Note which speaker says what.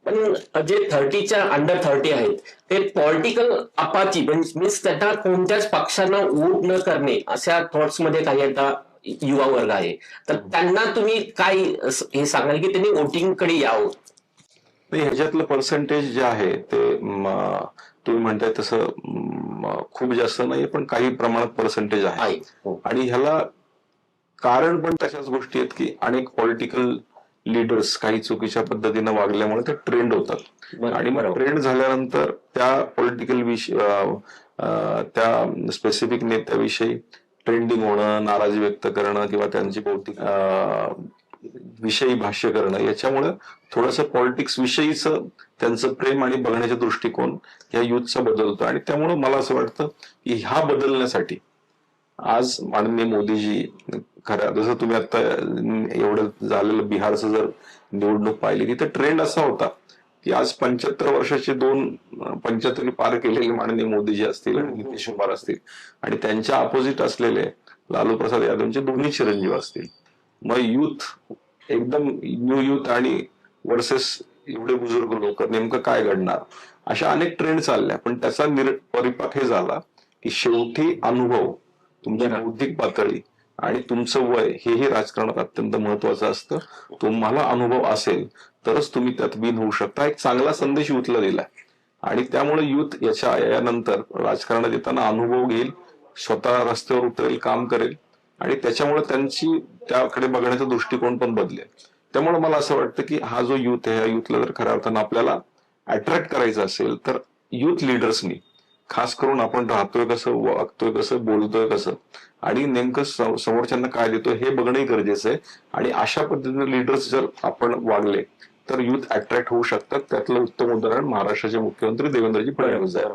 Speaker 1: पण जे 30च्या अंडर 30 आहेत ते पॉलिटिकल अपाची मीन्स त्यांना कोणत्याच पक्षांना वोट न करणे अशा थॉट्स मध्ये काही आता युवा वर्ग आहे. तर त्यांना तुम्ही काय हे सांगाल की त्यांनी वोटिंग कडे यावं?
Speaker 2: नाही, ह्याच्यातलं पर्सेंटेज जे आहे ते तुम्ही म्हणताय तसं खूप जास्त नाही, पण काही प्रमाणात पर्सेंटेज आहे.
Speaker 1: हो.
Speaker 2: आणि ह्याला कारण पण तशाच गोष्टी आहेत की अनेक पॉलिटिकल लीडर्स काही चुकीच्या पद्धतीने वागल्यामुळे ते ट्रेंड होतात. आणि मग ट्रेंड झाल्यानंतर त्या पॉलिटिकल त्या स्पेसिफिक नेत्याविषयी ट्रेंडिंग होणं, नाराजी व्यक्त करणं किंवा त्यांची भौतिक विषयी भाष्य करणं, याच्यामुळे थोडंसं पॉलिटिक्स विषयीच त्यांचं प्रेम आणि बघण्याचा दृष्टिकोन या युथचा बदलतो. आणि त्यामुळे मला असं वाटतं की ह्या बदलण्यासाठी आज माननीय मोदीजी खऱ्या, जसं तुम्ही आता एवढं झालेलं बिहारचं जर निवडणूक पाहिली, तिथे ट्रेंड असा होता की आज 75 वर्षाचे 75 पार केलेले माननीय मोदीजी असतील आणि नितीश कुमार असतील, आणि त्यांच्या अपोजिट असलेले लालू प्रसाद यादवचे दोन्ही चिरंजीव असतील. मग युथ एकदम न्यू युथ आणि वर्सेस एवढे बुजुर्ग लोक, नेमकं काय घडणार, अशा अनेक ट्रेंड चालल्या. पण त्याचा परिपाक हे झाला की शेवटी अनुभव, तुमची बौद्धिक पातळी आणि तुमचं वय हेही राजकारणात अत्यंत महत्वाचं असतं. तुम्हाला अनुभव असेल तरच तुम्ही त्यात विन होऊ शकता. एक चांगला संदेश युथला दिलाय. आणि त्यामुळे युथ यानंतर राजकारणात येताना अनुभव घेईल, स्वतः रस्त्यावर उतरेल, काम करेल, आणि त्याच्यामुळे त्यांची त्याकडे बघण्याचा दृष्टिकोन पण बदलेल. त्यामुळे मला असं वाटतं की हा जो युथ आहे, या युथला जर खऱ्या अर्थानं आपल्याला अट्रॅक्ट करायचं असेल तर युथ लिडर्सनी, खास करून आपण राहतोय कसं, वागतोय कसं, बोलतोय कसं, आणि नेमकं समोरच्यांना काय देतोय हे बघणंही गरजेचं आहे. आणि अशा पद्धतीने लिडर्स जर आपण वागले तर युथ अट्रॅक्ट होऊ शकतात. त्यातलं उत्तम उदाहरण महाराष्ट्राचे मुख्यमंत्री देवेंद्रजी फडणवीस आहे.